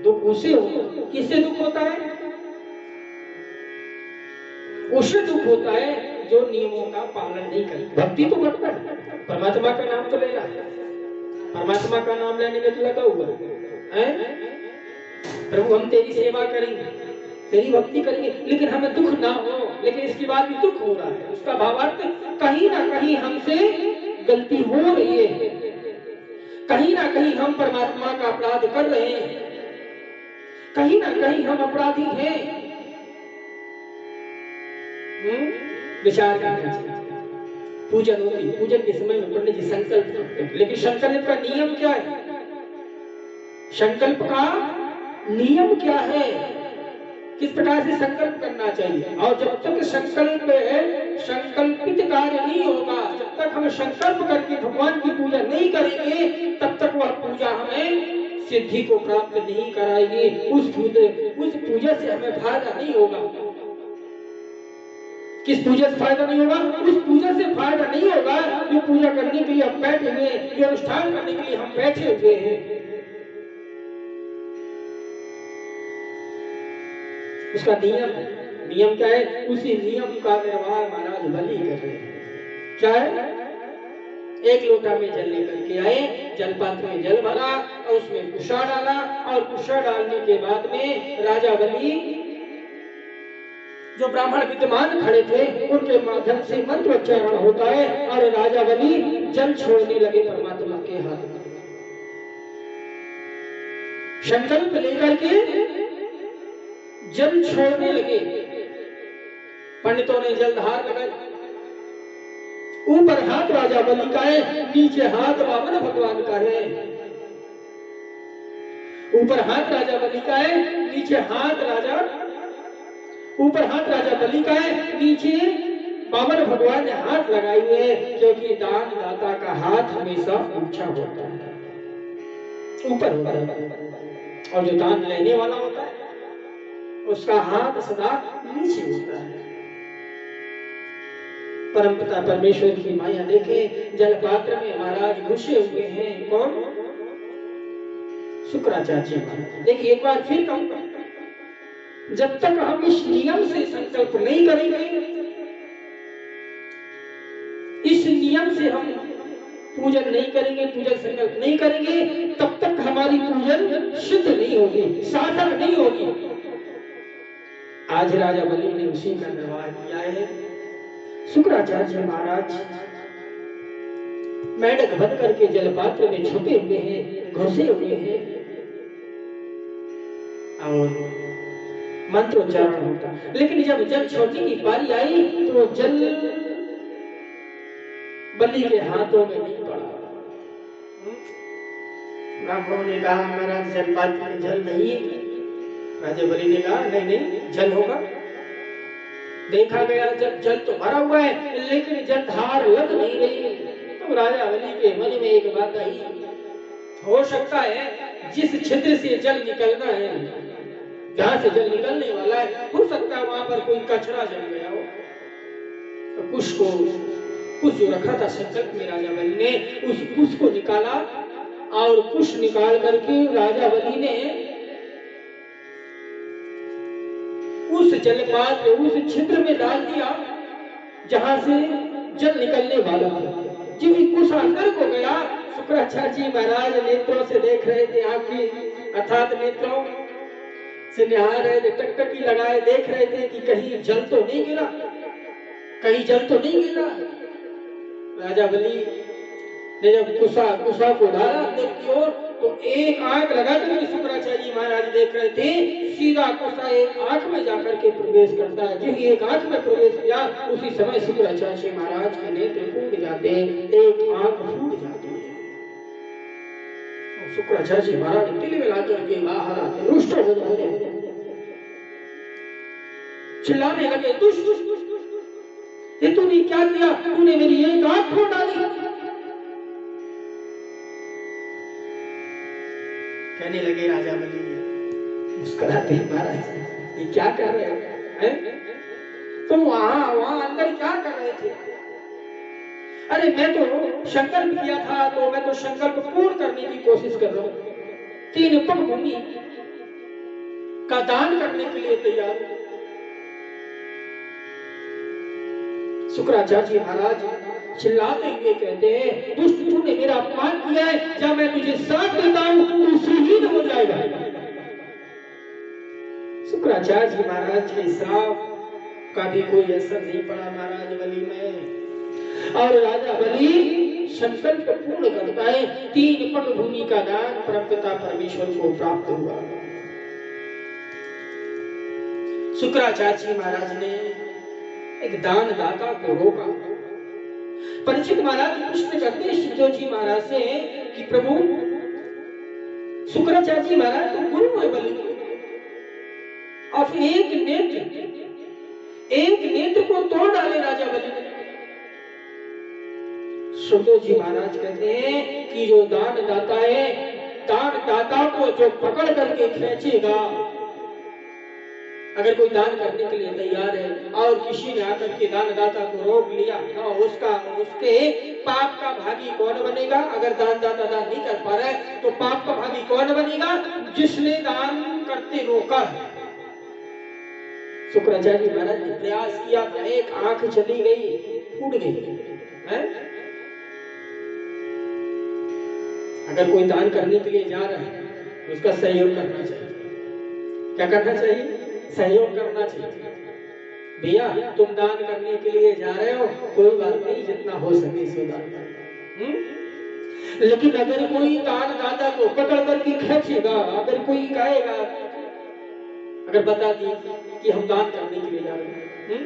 दुख उसे होता, किससे दुख होता है? उसे दुख होता है जो नियमों का पालन नहीं करता। भक्ति तो करता है, परमात्मा का नाम तो ले रहा है, परमात्मा का नाम लेने में तो लगा हुआ है। प्रभु हम तेरी सेवा करेंगे, तेरी भक्ति करेंगे, लेकिन हमें दुख ना हो, लेकिन इसके बाद भी दुख हो रहा है। उसका भावार्थ कहीं ना कहीं हमसे गलती हो रही है, कहीं ना कहीं हम परमात्मा का अपराध कर रहे हैं, कहीं ना कहीं हम अपराधी हैं। विचार करना चाहिए। पूजन होती, पूजन के समय में पंडित जी संकल्प करते हैं, लेकिन संकल्प का नियम क्या है? संकल्प का नियम क्या है? किस प्रकार से संकल्प करना चाहिए? और जब तक संकल्पित कार्य नहीं होगा, जब तक हम संकल्प करके भगवान की पूजा नहीं करेंगे, तब तक वह पूजा हमें सिद्धि को प्राप्त नहीं कराएगी। उस पूजा से हमें फायदा नहीं होगा। किस पूजा से फायदा नहीं होगा? उस पूजा से फायदा नहीं होगा जो पूजा करने के लिए हम बैठे हुए हैं, जो अनुष्ठान करने के लिए हम बैठे हुए हैं। उसका नियम क्या है? उसी नियम का निर्वाह महाराज बलि कर रहे हैं। क्या है? एक लोटा में जल लेकर के आए, जल पात्र में जल भरा और उसमें कुशा डाला, और कुशा डालने के बाद में राजा बलि, जो ब्राह्मण विद्यमान खड़े थे, उनके माध्यम से मंत्रोच्चारण होता है और राजा बलि जल छोड़ने लगे परमात्मा के हाथ में। संकल्प लेकर के जल छोड़ने लगे। पंडितों ने जलधार लगाई। ऊपर हाथ राजा बलि का है, नीचे हाथ वामन भगवान का है। ऊपर हाथ राजा बलि का है, नीचे हाथ राजा, ऊपर हाथ राजा बलि का है, नीचे वामन भगवान ने हाथ लगाए हुए हैं, क्योंकि दान दाता का हाथ हमेशा ऊंचा होता है, ऊपर होता है, और जो दान लेने वाला होता है उसका हाथ सदा नीचे होता है। परमपिता परमेश्वर की माया देखें, जल पात्र में महाराज घुसे हुए हैं। कौन? शुक्राचार्य महाराज। देखिए एक बार फिर कहूंगा, जब तक हम इस नियम से संकल्प नहीं करेंगे, इस नियम से हम पूजन नहीं करेंगे, पूजन संकल्प नहीं करेंगे, तब तक हमारी पूजन सिद्ध नहीं होगी, सार्थक नहीं होगी। आज राजा बलि ने उसी का निर्वाह किया है। शुक्राचार्य महाराज मेंढक बन करके जलपात्र में छुपे हुए हैं, घुसे हुए हैं, और मंत्रोच्चारण होता। लेकिन जब जल छोड़ने की बारी आई तो जल बलि के हाथों में नहीं पड़ा। ब्राह्मणों ने कहा महाराज जलपात्र में जल नहीं। राजा बलि ने कहा नहीं नहीं जल होगा। देखा गया जब जल तो भरा हुआ है, लेकिन जलधार लग नहीं रही। तो राजा बलि के मन में एक बात आई, हो सकता है जिस छिद्र से जल निकलना है, जहां से जल निकलने वाला है, हो सकता है वहां पर कोई कचरा जम गया हो। तो कुश जो रखा था संकल्प में, राजा बलि ने उस कुश को निकाला, और कुश निकाल करके राजा बलि ने उस जलपात्र, उस छिद्र में डाल दिया जहां से जल निकलने वाला था। जब कुश अंदर को गया, शुक्राचार्य महाराज नेत्रों से देख रहे थे, आपकी अर्थात नेत्रों से निहार रहे थे, टकटकी लगाए देख रहे थे कि कहीं जल तो नहीं गिरा, कहीं जल तो नहीं गिरा। राजा बलि ने जब कुशा को डाला अंदर की ओर, तो एक आंख लगा करके शुक्राचार्य महाराज देख रहे थे, सीधा कुशा एक आंख में जाकर के प्रवेश करता है। जो एक आंख में प्रवेश किया, उसी समय शुक्राचार्य महाराज के नेत्र फूट जाते, एक आंख फूट जाती है। शुक्राचार्य महाराज तिल मिला करके बाहर आते, रुष्ट हो जाते, चिल्लाने लगे, दुष्ट, ये तूने क्या किया? तूने मेरी एक आंख फोड़ डाली। कहने लगे राजा बलि, मुस्कुराते महाराज, ये क्या कर रहे हो? तुम वहां अंदर क्या कर रहे थे? अरे मैं तो संकल्प किया था, तो मैं तो संकल्प पूर्ण करने की कोशिश कर रहा हूँ। 3 पग भूमि का दान करने के लिए तैयार हो। शुक्राचार्य जी महाराज चिल्लाते हुए कहते हैं, दुष्ट तूने मेरा अपमान किया है, जब मैं तुझे साथ देता हूं तू शहीद हो जाएगा। शुक्राचार्य जी महाराज के श्राप का भी कोई असर नहीं पड़ा महाराज बलि में, और राजा बलि संकल्प पूर्ण करता है। 3 पग भूमि का दान परमपिता परमेश्वर को प्राप्त हुआ। शुक्राचार्य जी महाराज ने एक दान दाता को रोका। परीक्षित महाराज प्रश्न करते हैं सुखदेव जी महाराज से कि प्रभु, शुक्राचार्य जी महाराज तो गुरु है बलि, और एक नेत्र को तोड़ डाले राजा बलि। सुखदेव जी महाराज कहते हैं कि जो दान दाता है, दान दाता को जो पकड़ करके खींचेगा, अगर कोई दान करने के लिए तैयार है और किसी ने आकर के दान दाता को रोक लिया, उसके पाप का भागी कौन बनेगा? अगर दान दाता दान नहीं कर पा रहा है तो पाप का भागी कौन बनेगा? जिसने दान करते रोका है। शुक्राचार्य जी महाराज ने प्रयास किया था, एक आंख चली गई, फूट गई है? अगर कोई दान करने के लिए जा रहा है उसका सहयोग करना चाहिए। क्या करना चाहिए? सहयोग करना चाहिए। भैया तुम दान करने के लिए जा रहे हो, कोई बात नहीं, जितना हो सके सो दान करना। लेकिन अगर कोई दान दाता को पकड़ करके खींचेगा, अगर कोई कहेगा, अगर बता दी कि हम दान करने के लिए जा रहे हैं,